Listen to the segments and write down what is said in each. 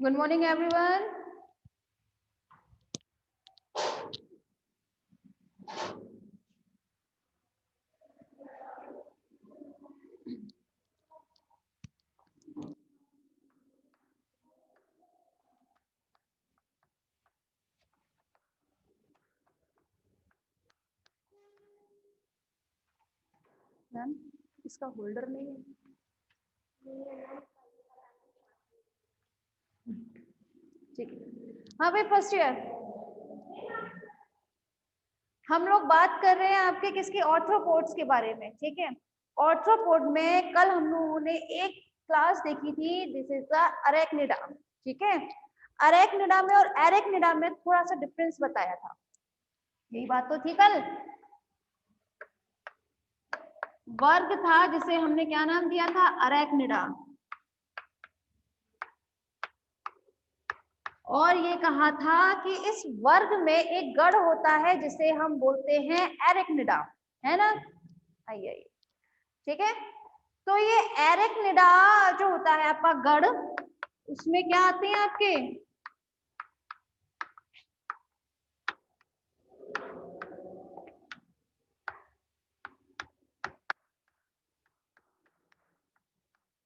Good morning everyone. Ma'am इसका holder नहीं है। ठीक है, हाँ भाई फर्स्ट ईयर हम लोग बात कर रहे हैं आपके किसके ऑर्थ्रोपोड्स के बारे में। ठीक है, ऑर्थ्रोपोड में कल हम लोगों ने एक क्लास देखी थी, दिस इज द अरेक्निडा। ठीक है, अरेक्निडा में और एरेक्निडा में थोड़ा सा डिफरेंस बताया था, यही बात तो थी कल। वर्ग था जिसे हमने क्या नाम दिया था, अरेक्निडा, और ये कहा था कि इस वर्ग में एक गढ़ होता है जिसे हम बोलते हैं एरेक्निडा, है ना। आइए आइए, ठीक है। तो ये एरेक्निडा जो होता है आपका गढ़, उसमें क्या आते हैं आपके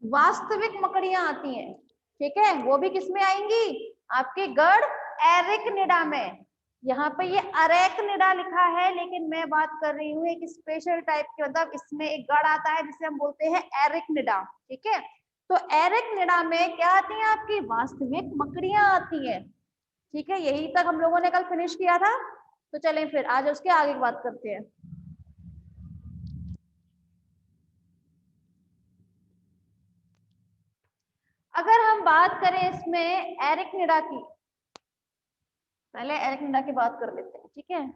वास्तविक मकड़ियां आती हैं। ठीक है, वो भी किसमें आएंगी, आपके गढ़ एरेक्निडा में। यहाँ पे ये अरेक्निडा लिखा है, लेकिन मैं बात कर रही हूँ एक स्पेशल टाइप के, मतलब इसमें एक गढ़ आता है जिसे हम बोलते हैं एरेक्निडा। ठीक है, तो एरेक्निडा में क्या आती हैं, आपकी वास्तविक मकड़ियां आती हैं। ठीक है, यही तक हम लोगों ने कल फिनिश किया था। तो चलें फिर आज उसके आगे की बात करते हैं। अगर हम बात करें इसमें एरेक्निडा की, पहले एरेक्निडा की बात कर लेते हैं। ठीक है,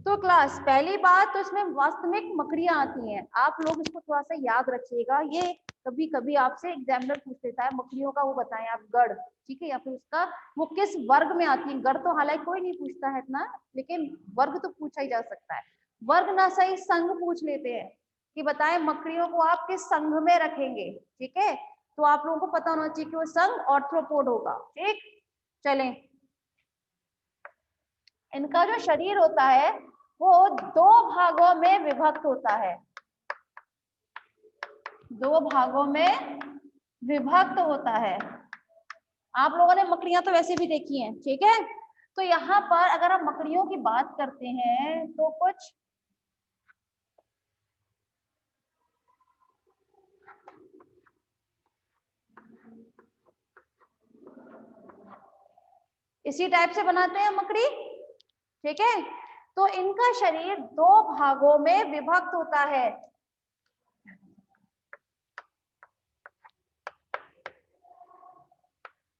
तो क्लास पहली बात तो इसमें वास्तविक मकड़ियां आती हैं। आप लोग इसको थोड़ा सा याद रखिएगा, ये कभी कभी आपसे एग्जामिनर पूछ लेता है मकड़ियों का वो बताएं आप गढ़। ठीक है, या फिर उसका वो किस वर्ग में आती है। गढ़ तो हालांकि कोई नहीं पूछता है इतना, लेकिन वर्ग तो पूछा ही जा सकता है। वर्ग ना सही संघ पूछ लेते हैं कि बताएं मकड़ियों को आप किस संघ में रखेंगे। ठीक है, तो आप लोगों को पता होना चाहिए कि वो संघ ऑर्थ्रोपोड होगा। ठीक, चलें। इनका जो शरीर होता है वो दो भागों में विभक्त होता है, दो भागों में विभक्त होता है। आप लोगों ने मकड़ियां तो वैसे भी देखी हैं। ठीक है, तो यहाँ पर अगर हम मकड़ियों की बात करते हैं तो कुछ इसी टाइप से बनाते हैं मकड़ी। ठीक है, तो इनका शरीर दो भागों में विभक्त होता है।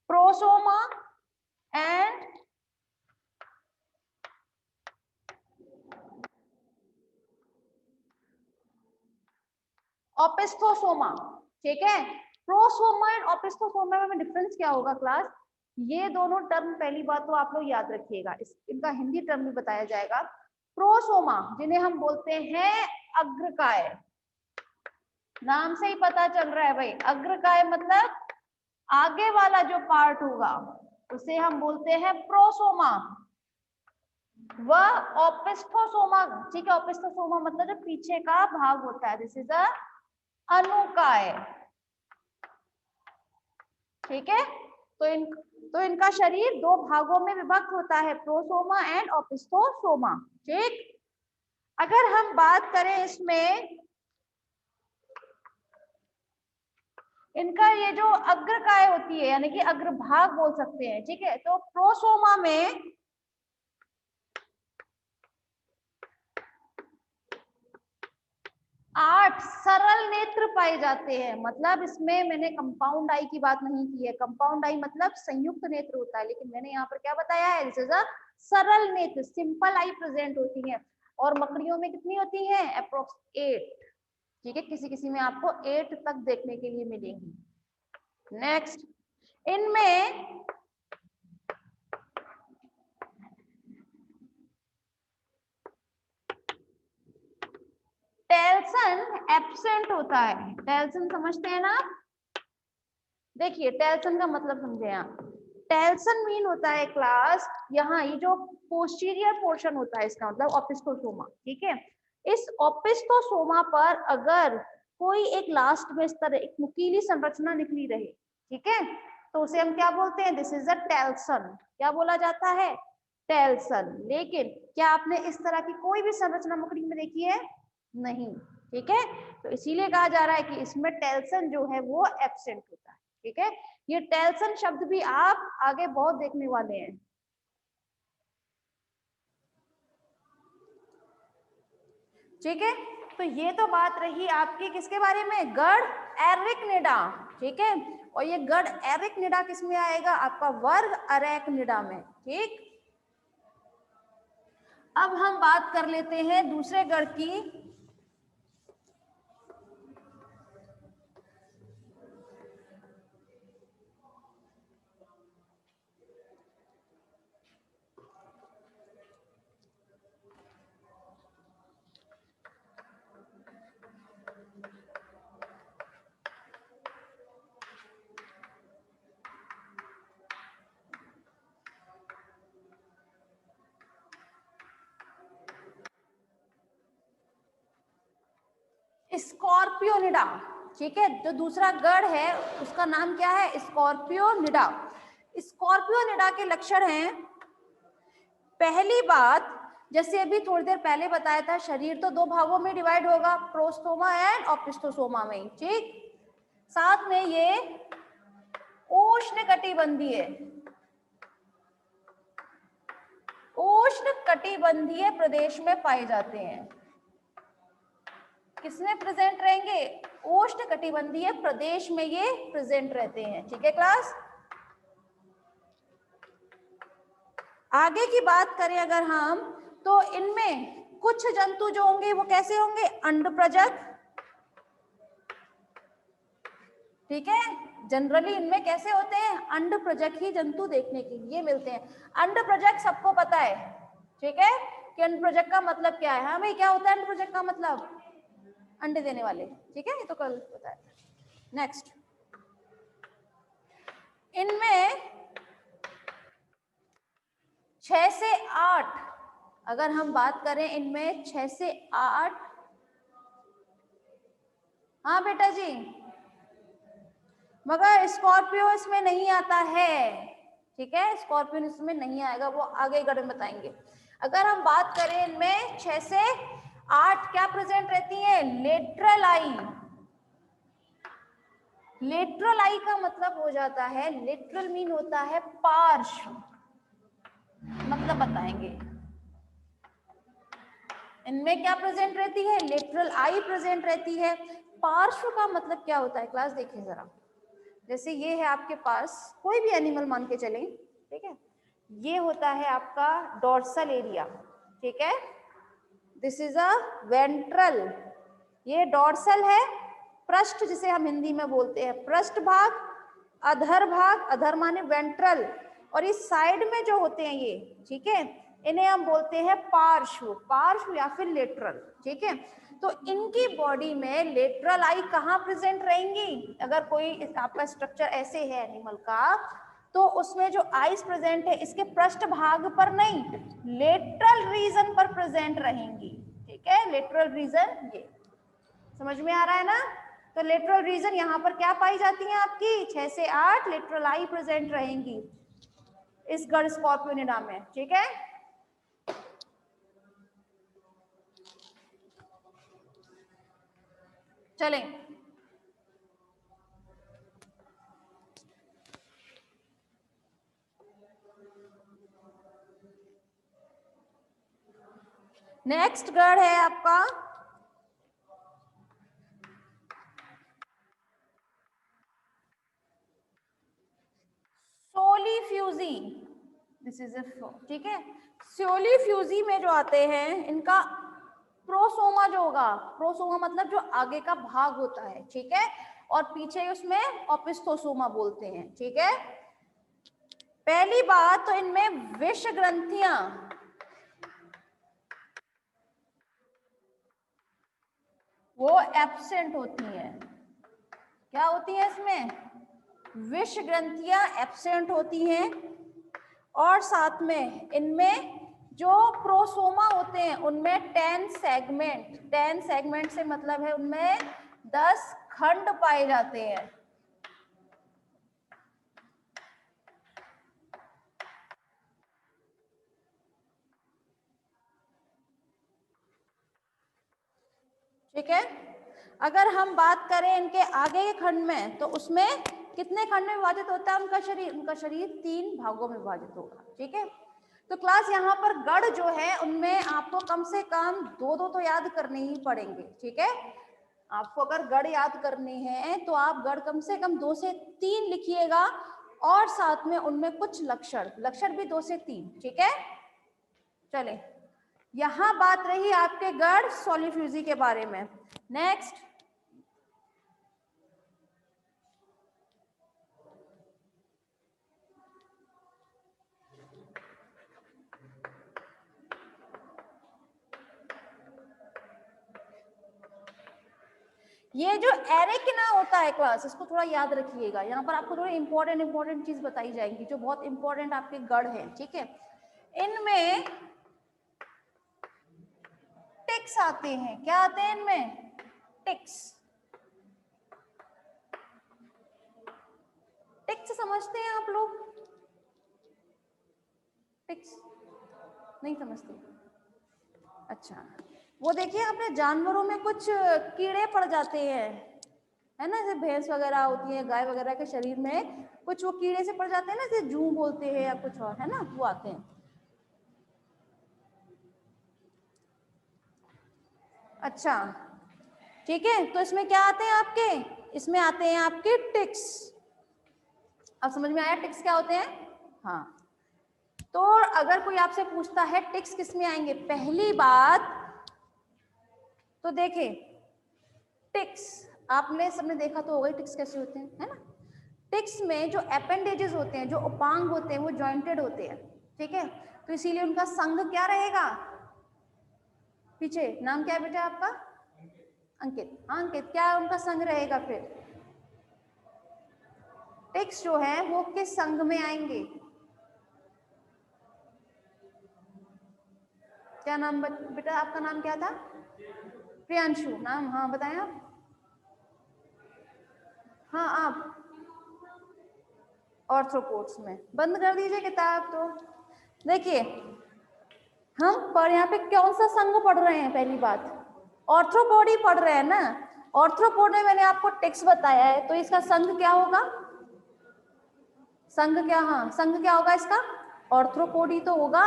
Prosoma and opisthosoma. ठीक है, प्रोसोमा एंड ओपिस्थोसोमा में डिफरेंस क्या होगा क्लास, ये दोनों टर्म पहली बात तो आप लोग याद रखिएगा, इनका हिंदी टर्म भी बताया जाएगा। प्रोसोमा जिन्हें हम बोलते हैं अग्रकाय, नाम से ही पता चल रहा है भाई, अग्रकाय मतलब आगे वाला जो पार्ट होगा उसे हम बोलते हैं प्रोसोमा। वह ओपिस्थोसोमा, ठीक है, ओपिस्थोसोमा मतलब जो पीछे का भाग होता है, दिस इज अ अनुकाय। ठीक है, तो इनका शरीर दो भागों में विभक्त होता है, प्रोसोमा एंड ओपिस्थोसोमा। ठीक, अगर हम बात करें इसमें इनका ये जो अग्रकाय होती है यानी कि अग्रभाग बोल सकते हैं। ठीक है, तो प्रोसोमा में 8 सरल नेत्र पाए जाते हैं। मतलब इसमें मैंने कंपाउंड आई की बात नहीं की है, कंपाउंड आई मतलब संयुक्त नेत्र होता है, लेकिन मैंने यहाँ पर क्या बताया है, दिस इज अ सरल नेत्र, सिंपल आई प्रेजेंट होती है। और मकड़ियों में कितनी होती है, अप्रोक्स 8। ठीक है, किसी किसी में आपको 8 तक देखने के लिए मिलेंगी। नेक्स्ट, इनमें टेल्सन एब्सेंट होता है। टेल्सन समझते हैं ना? देखिए टेल्सन का मतलब समझे आप। टेल्सन मीन होता है क्लास, यहाँ ये जो पोस्टीरियर पोर्शन होता है इसका मतलब ओपिस्टोसोमा, ठीक है। इस ओपिस्टोसोमा पर अगर कोई एक लास्ट में इस तरह एक नुकीली संरचना निकली रहे, ठीक है, तो उसे हम क्या बोलते हैं? This is a telson. क्या बोला जाता है? टेल्सन। लेकिन क्या आपने इस तरह की कोई भी संरचना मकड़ी में देखी है? नहीं, ठीक है। तो इसीलिए कहा जा रहा है कि इसमें टेल्सन जो है वो एब्सेंट होता है, ठीक है। ये टेल्सन शब्द भी आप आगे बहुत देखने वाले हैं। ठीक है, तो ये तो बात रही आपकी किसके बारे में? गढ़ एरिकनिडा, ठीक है। और ये गढ़ एरिकनिडा किस में आएगा? आपका वर्ग अरेकनिडा में, ठीक। अब हम बात कर लेते हैं दूसरे गढ़ की। स्कॉर्पियोनिडा, ठीक है। जो दूसरा गढ़ है उसका नाम क्या है? स्कॉर्पियोनिडा। स्कॉर्पियोनिडा के लक्षण हैं, पहली बात, जैसे अभी थोड़ी देर पहले बताया था, शरीर तो दो भागों में डिवाइड होगा, प्रोस्टोमा एंड ओपिस्टोसोमा में, ठीक। साथ में ये उष्णकटिबंधीय, उष्णकटिबंधीय प्रदेश में पाए जाते हैं। किसमें प्रेजेंट रहेंगे? उष्णकटिबंधीय प्रदेश में ये प्रेजेंट रहते हैं, ठीक है क्लास। आगे की बात करें अगर हम, तो इनमें कुछ जंतु जो होंगे वो कैसे होंगे? अंडप्रजक, ठीक है। जनरली इनमें कैसे होते हैं? अंडप्रजक ही जंतु देखने के लिए मिलते हैं। अंडप्रजक सबको पता है, ठीक है, कि अंडप्रजक का मतलब क्या है? हाँ भाई, क्या होता है अंडप्रजक का मतलब? अंडे देने वाले, ठीक है, ये तो कल बताया। नेक्स्ट, इनमें 6 से 8, अगर हम बात करें इनमें 6 से 8, हाँ बेटा जी, मगर स्कॉर्पियो इसमें नहीं आता है, ठीक है। स्कॉर्पियो इसमें नहीं आएगा, वो आगे गढ़ में बताएंगे। अगर हम बात करें इनमें 6 से 8 क्या प्रेजेंट रहती है? लेटरल आई। लेटरल आई का मतलब हो जाता है, लेटरल मीन होता है पार्श्व, मतलब बताएंगे। इनमें क्या प्रेजेंट रहती है? लेटरल आई प्रेजेंट रहती है। पार्श्व का मतलब क्या होता है क्लास? देखिए जरा, जैसे ये है आपके पास कोई भी एनिमल मान के चलें, ठीक है, ये होता है आपका डोर्सल एरिया, ठीक है। दिस इज अ वेंट्रल, ये डोर्सल है, पृष्ठ जिसे हम हिंदी में बोलते हैं पृष्ठ भाग, अधर भाग, अधर माने वेंट्रल, और इस साइड में जो होते हैं ये, ठीक है, इन्हें हम बोलते हैं पार्श्व, पार्श्व या फिर लेटरल, ठीक है। तो इनकी बॉडी में लेटरल आई कहाँ प्रेजेंट रहेंगी? अगर कोई आपका स्ट्रक्चर ऐसे है एनिमल का, तो उसमें जो आईज प्रेजेंट है इसके पृष्ठ भाग पर नहीं, लेटरल रीजन पर प्रेजेंट रहेंगी, ठीक है। लेटरल रीजन, ये समझ में आ रहा है ना? तो लेटरल रीजन यहाँ पर क्या पाई जाती है आपकी? 6 से 8 लेटरल आई प्रेजेंट रहेंगी इस गढ़ स्कॉर्पियोनिडा में, ठीक है। चलें, नेक्स्ट गढ़ है आपका सोलीफ्यूजी, दिस इज ए, ठीक है। सोलीफ्यूजी में जो आते हैं इनका प्रोसोमा जो होगा, प्रोसोमा मतलब जो आगे का भाग होता है, ठीक है, और पीछे उसमें ओपिस्थोसोमा बोलते हैं, ठीक है। पहली बात तो इनमें विष ग्रंथियां, वो एब्सेंट होती हैं। क्या होती है इसमें? विष ग्रंथियां एब्सेंट होती हैं, और साथ में इनमें जो प्रोसोमा होते हैं उनमें 10 सेगमेंट से मतलब है उनमें 10 खंड पाए जाते हैं। ठीक है, अगर हम बात करें इनके आगे के खंड में तो उसमें कितने खंड में विभाजित होता है उनका शरीर 3 भागों में विभाजित होगा। ठीक है, तो क्लास यहाँ पर गढ़ जो है उनमें आपको कम से कम 2 तो याद करने ही पड़ेंगे। ठीक है, आपको अगर गढ़ याद करने हैं तो आप गढ़ कम से कम 2 से 3 लिखिएगा, और साथ में उनमें कुछ लक्षण भी 2 से 3। ठीक है, चले, यहां बात रही आपके गढ़ सोलिफ्यूजी के बारे में। नेक्स्ट, ये जो एरेकिना होता है क्लास, इसको थोड़ा याद रखिएगा। यहाँ पर आपको थोड़ी इंपॉर्टेंट चीज बताई जाएंगी जो बहुत इंपॉर्टेंट आपके गढ़ है। ठीक है, इनमें टिक्स आते हैं। क्या आते हैं इनमें? टिक्स। टिक्स समझते हैं आप लोग? टिक्स नहीं समझते? अच्छा, वो देखिए अपने जानवरों में कुछ कीड़े पड़ जाते हैं, है ना, जैसे भैंस वगैरह होती है, गाय वगैरह के शरीर में कुछ वो कीड़े से पड़ जाते हैं ना, जैसे जू बोलते हैं या कुछ और, है ना, वो आते हैं। अच्छा, ठीक है, तो इसमें क्या आते हैं आपके? इसमें आते हैं आपके टिक्स। अब समझ में आया टिक्स क्या होते हैं? हाँ, तो अगर कोई आपसे पूछता है टिक्स किस में आएंगे, पहली बात तो देखे, टिक्स आपने सबने देखा तो होगा टिक्स कैसे होते हैं, है ना। टिक्स में जो अपेंडेजेस होते हैं, जो उपांग होते हैं, वो जॉइंटेड होते हैं। ठीक है, तो इसीलिए उनका संघ क्या रहेगा? पीछे नाम क्या है बेटा आपका? अंकित। हाँ अंकित, क्या उनका संघ रहेगा? फिर टिक्स जो है वो किस संघ में आएंगे? क्या नाम बेटा आपका? नाम क्या था? प्रियांशु नाम। हाँ बताएं आप। हाँ आप ऑर्थ्रोपोड्स में। बंद कर दीजिए किताब। तो देखिए हम पर यहाँ पे कौन सा संघ पढ़ रहे हैं? पहली बात ऑर्थ्रोपोड ही पढ़ रहे हैं ना। ऑर्थ्रोपोड में मैंने आपको टिक्स बताया है, तो इसका संघ क्या होगा? संघ क्या? हाँ संघ क्या होगा इसका? ऑर्थ्रोपोड ही तो होगा।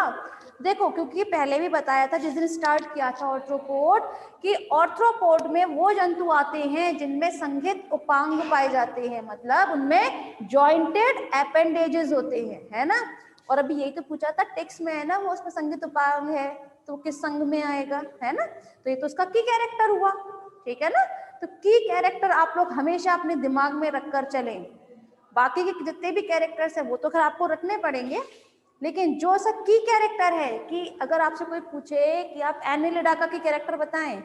देखो क्योंकि पहले भी बताया था जिस दिन स्टार्ट किया था ऑर्थ्रोपोड, कि ऑर्थ्रोपोड में वो जंतु आते हैं जिनमें संघित उपांग पाए जाते हैं, मतलब उनमें जॉइंटेड एपेंडेजेस होते हैं, है ना। और अभी यही तो पूछा था टिक्स में, है ना, वो उसमें संघित उपांग है तो किस संघ में आएगा, है ना। तो ये तो उसका की कैरेक्टर हुआ। ठीक है ना, तो की कैरेक्टर आप लोग हमेशा अपने दिमाग में रखकर चलें। बाकी के जितने भी कैरेक्टर्स हैं वो तो खैर आपको रखने पड़ेंगे, लेकिन जो सा की कैरेक्टर है, कि अगर आपसे कोई पूछे कि आप एनिलिडा का की कैरेक्टर बताएं,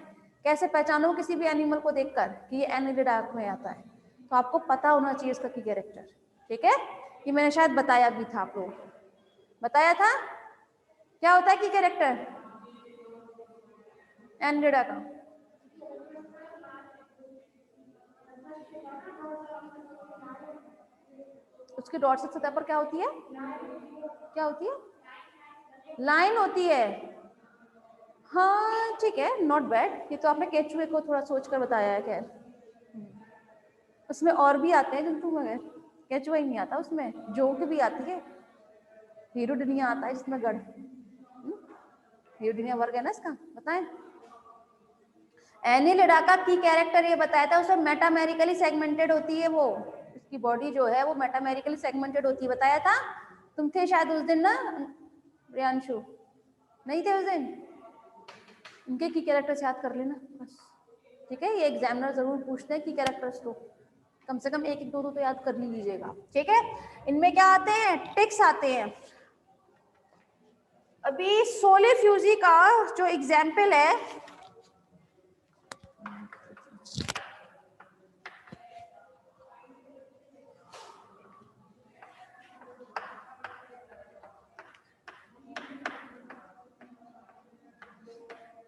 कैसे पहचानो किसी भी एनिमल को देखकर कि ये एनिलिडा में आता है, तो आपको पता होना चाहिए इसका की कैरेक्टर। ठीक है, ये मैंने शायद बताया भी था, आप लोग बताया था क्या होता है की कैरेक्टर एनिलिडा का। उसकी डॉर्सल सतह पर क्या होती है? क्या होती है? लाइन होती है। हाँ ठीक है, नॉट बैड। ये तो आपने केचुए को थोड़ा सोच कर बताया है। खैर उसमें और भी आते हैं जंतु, मगर केचुआ ही नहीं आता उसमें। जोंक भी आती है, हीरोडिनिया आता है इसमें। गढ़ हीरोडिनिया वर्ग है ना इसका। बताएं एनिलिडा का की कैरेक्टर ये बताया था, उसमें मेटामेरिकली सेगमेंटेड होती है वो, इसकी बॉडी जो है वो मेटामेरिकली सेगमेंटेड होती है। बताया था, तुम थे शायद उस दिन ना प्रियांशु? नहीं थे उस दिन? उनके की कैरेक्टर्स याद कर लेना बस। ठीक है, ये एग्जामिनर जरूर पूछते हैं की कैरेक्टर्स, तो कम से कम एक एक दो तो याद कर ही लीजिएगा। ठीक है, इनमें क्या आते हैं? टिक्स आते हैं। अभी सोलिफ्यूजी का जो एग्जाम्पल है,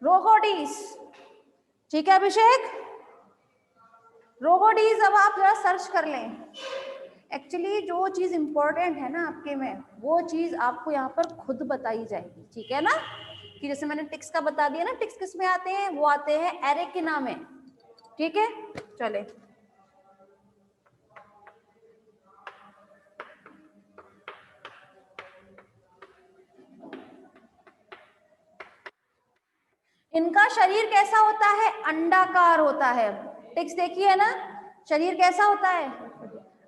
रोगोडीज, ठीक है अभिषेक, रोगोडीज। अब आप जरा सर्च कर लें। एक्चुअली जो चीज इंपॉर्टेंट है ना आपके में, वो चीज आपको यहाँ पर खुद बताई जाएगी, ठीक है ना। कि जैसे मैंने टिक्स का बता दिया ना, टिक्स किस में आते हैं, वो आते हैं एरेकिना में, ठीक है। चले, इनका शरीर कैसा होता है, अंडाकार होता है। टिक्स देखिए है ना, शरीर कैसा होता है,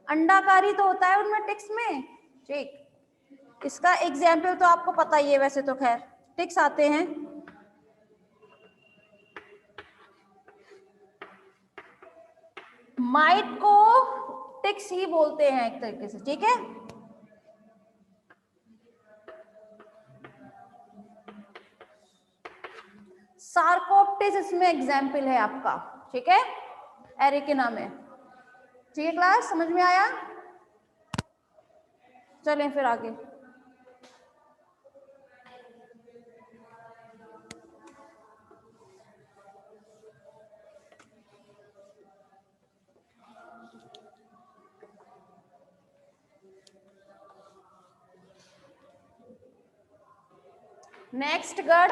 अंडाकारी तो होता है उनमें टिक्स में, ठीक। इसका एग्जाम्पल तो आपको पता ही है वैसे तो, खैर टिक्स आते हैं। माइट को टिक्स ही बोलते हैं एक तरीके से, ठीक है। सार्कोप्टिस इसमें एग्जाम्पल है आपका, ठीक है, एरिकिना में, ठीक है। क्लास समझ में आया। चलें फिर आगे। नेक्स्ट गढ़,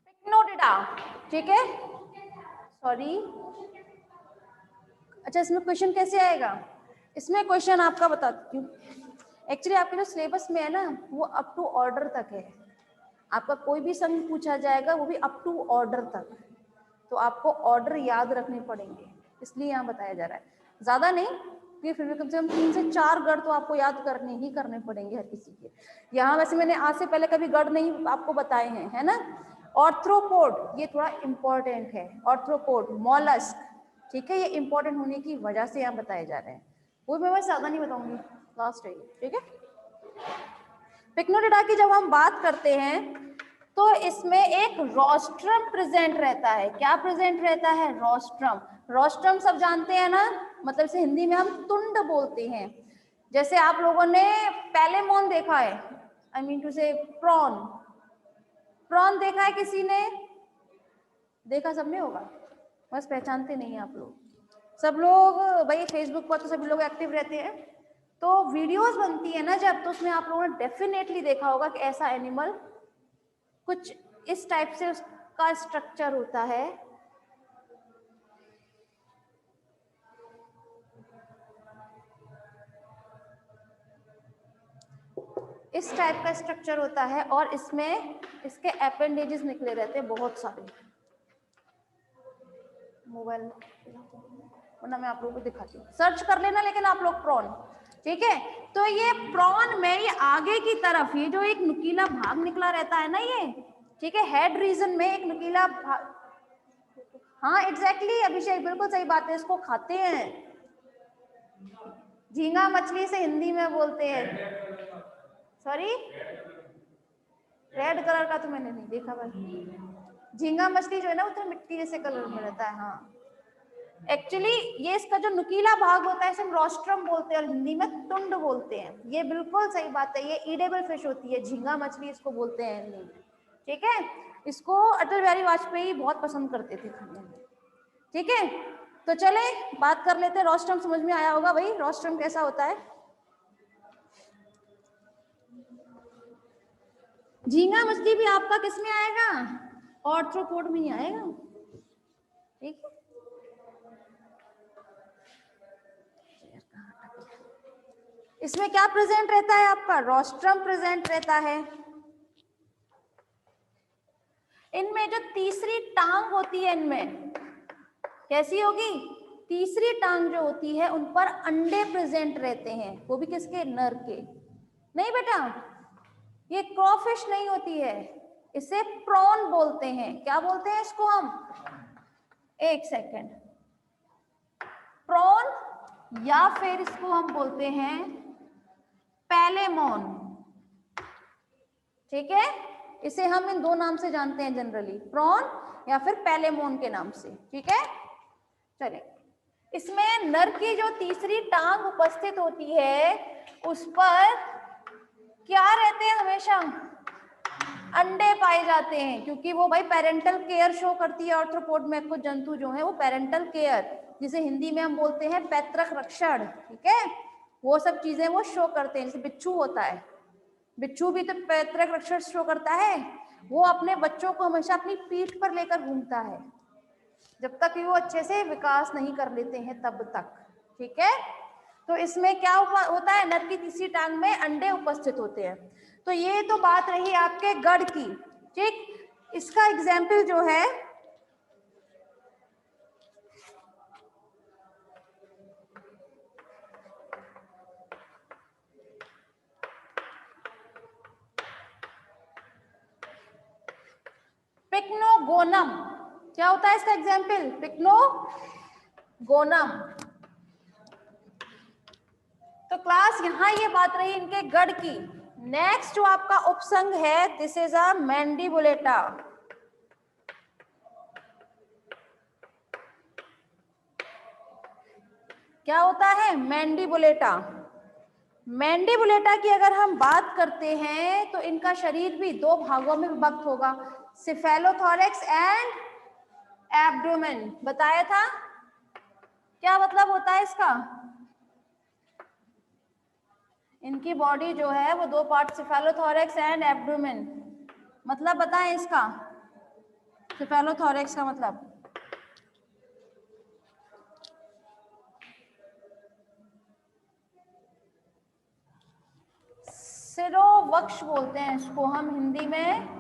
पिक्नोटिडा, ठीक है। सॉरी, अच्छा इसमें क्वेश्चन कैसे आएगा, इसमें क्वेश्चन आपका बताती हूँ। एक्चुअली आपके जो सिलेबस में है ना, वो अप टू ऑर्डर तक है। आपका कोई भी संघ पूछा जाएगा वो भी अप टू ऑर्डर तक, तो आपको ऑर्डर याद रखने पड़ेंगे, इसलिए यहाँ बताया जा रहा है। ज्यादा नहीं, क्योंकि फिर भी कम से कम 3 से 4 गढ़ तो आपको याद करने ही करने पड़ेंगे हर किसी के। यहाँ वैसे मैंने आज से पहले कभी गढ़ नहीं आपको बताए हैं, है ना। ऑर्थ्रोपोड ये थोड़ा इंपॉर्टेंट है, ऑर्थ्रोपोड मॉलस्क, ठीक है, ये इंपॉर्टेंट होने की वजह से यहाँ बताए जा रहे हैं। वो मैं ज्यादा नहीं बताऊंगी, लास्ट है ये, ठीक है। पिक्नोटिडा की जब हम बात करते हैं तो इसमें एक रोस्ट्रम प्रेजेंट रहता है। क्या प्रेजेंट रहता है, रोस्ट्रम। रोस्ट्रम सब जानते हैं ना, मतलब इसे हिंदी में हम तुंड बोलते हैं। जैसे आप लोगों ने पैलेमोन देखा है, आई मीन टू से प्रॉन, प्रॉन देखा है किसी ने, देखा सबने होगा, बस पहचानते नहीं है आप लोग। सब लोग भाई फेसबुक पर तो सभी लोग एक्टिव रहते हैं, तो वीडियोस बनती है ना जब, तो उसमें आप लोगों ने डेफिनेटली देखा होगा कि ऐसा एनिमल कुछ इस टाइप से उसका स्ट्रक्चर होता है। इस टाइप का स्ट्रक्चर होता है और इसमें इसके अपेंडेजेस निकले रहते हैं बहुत सारे। मोबाइल वरना मैं आप लोगों को दिखाती हूँ, सर्च कर लेना लेकिन आप लोग प्रॉन, ठीक है। तो ये प्रॉन में ये आगे की तरफ ये जो एक नुकीला भाग निकला रहता है ना ये, ठीक है, हेड रीजन में एक नुकीला भाग, हाँ एग्जैक्टली अभिषेक बिल्कुल सही बात है, इसको खाते हैं, झींगा मछली से हिंदी में बोलते हैं। सॉरी, रेड कलर का तो मैंने नहीं देखा भाई, झींगा मछली जो है ना वो तो मिट्टी जैसे कलर में रहता है। हाँ एक्चुअली ये इसका जो नुकीला भाग होता है इसे हम रोस्ट्रम बोलते हैं और हिंदी में तुंड बोलते हैं। ये बिल्कुल सही बात है, ये ईडेबल फिश होती है, झींगा मछली इसको बोलते हैं हिंदी में, ठीक है। इसको अटल बिहारी वाजपेयी बहुत पसंद करते थे खाने में, ठीक है। तो चले बात कर लेते हैं, रोस्ट्रम समझ में आया होगा भाई, रोस्ट्रम कैसा होता है। झींगा मछली भी आपका किस में आएगा, ऑर्थ्रोपोड में ही आएगा, ठीक है। इसमें क्या प्रेजेंट रहता है आपका, रोस्ट्रम प्रेजेंट रहता है। इनमें जो तीसरी टांग होती है, इनमें कैसी होगी, तीसरी टांग जो होती है उन पर अंडे प्रेजेंट रहते हैं, वो भी किसके, नर के। नहीं बेटा, ये क्रॉफिश नहीं होती है, इसे प्रॉन बोलते हैं। क्या बोलते हैं इसको हम, एक सेकेंड, प्रॉन या फिर इसको हम बोलते हैं पैलेमोन, ठीक है। इसे हम इन दो नाम से जानते हैं जनरली, प्रॉन या फिर पैलेमोन के नाम से, ठीक है। चलिए इसमें नर की जो तीसरी टांग उपस्थित होती है उस पर क्या रहते हैं, हमेशा अंडे पाए जाते हैं, क्योंकि वो भाई पेरेंटल केयर शो करती है। आर्थ्रोपोड में कुछ जंतु जो है वो पेरेंटल केयर, जिसे हिंदी में हम बोलते हैं पैतृक रक्षण, ठीक है, वो सब चीजें वो शो करते हैं। जैसे बिच्छू होता है, बिच्छू भी तो पैतृक रक्षण शो करता है, वो अपने बच्चों को हमेशा अपनी पीठ पर लेकर घूमता है जब तक कि वो अच्छे से विकास नहीं कर लेते हैं तब तक, ठीक है। तो इसमें क्या होता है, नर की तीसरी टांग में अंडे उपस्थित होते हैं। तो ये तो बात रही आपके गढ़ की, ठीक। इसका एग्जाम्पल जो है पिक्नोगोनम। क्या होता है इसका एग्जाम्पल, पिक्नोगोनम। तो क्लास यहाँ ये बात रही इनके गढ़ की। नेक्स्ट जो आपका उपसंग है, दिस इज अ मैंडिबुलेटा। क्या होता है, मैंडिबुलेटा। मैंडिबुलेटा की अगर हम बात करते हैं तो इनका शरीर भी दो भागों में विभक्त होगा, सिफेलोथोरैक्स एंड एब्डोमेन। बताया था, क्या मतलब होता है इसका, इनकी बॉडी जो है वो दो पार्ट, सिफेलोथोरैक्स एंड एब्डोमेन। मतलब बताएं इसका, सिफेलोथोरैक्स का मतलब सिरोवक्ष बोलते हैं इसको हम हिंदी में।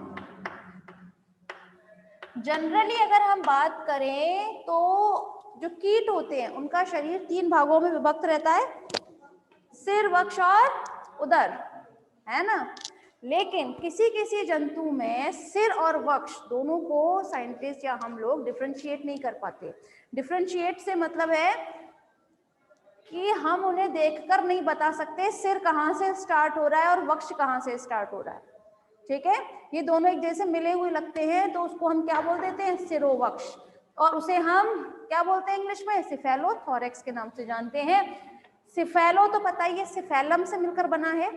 जनरली अगर हम बात करें तो जो कीट होते हैं उनका शरीर तीन भागों में विभक्त रहता है, सिर, वक्ष और उदर, है ना। लेकिन किसी किसी जंतु में सिर और वक्ष दोनों को साइंटिस्ट या हम लोग डिफरेंशिएट नहीं कर पाते। डिफरेंशिएट से मतलब है कि हम उन्हें देखकर नहीं बता सकते सिर कहाँ से स्टार्ट हो रहा है और वक्ष कहाँ से स्टार्ट हो रहा है, ठीक है। ये दोनों एक जैसे मिले हुए लगते हैं तो उसको हम क्या बोल देते हैं, सिरोवक्ष। और उसे हम क्या बोलते हैं इंग्लिश में, सिफेलोथोरैक्स के नाम से जानते हैं। सिफेलो तो पता ही है, सिफेलम से मिलकर बना है,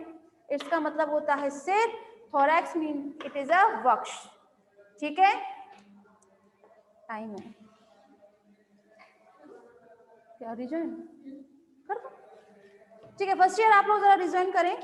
इसका मतलब होता है सिर, thorax mean it is a वक्ष, ठीक है। टाइम है क्या, रिजॉइन कर दो, ठीक है। फर्स्ट ईयर आप लोग जरा रिजॉइन करें।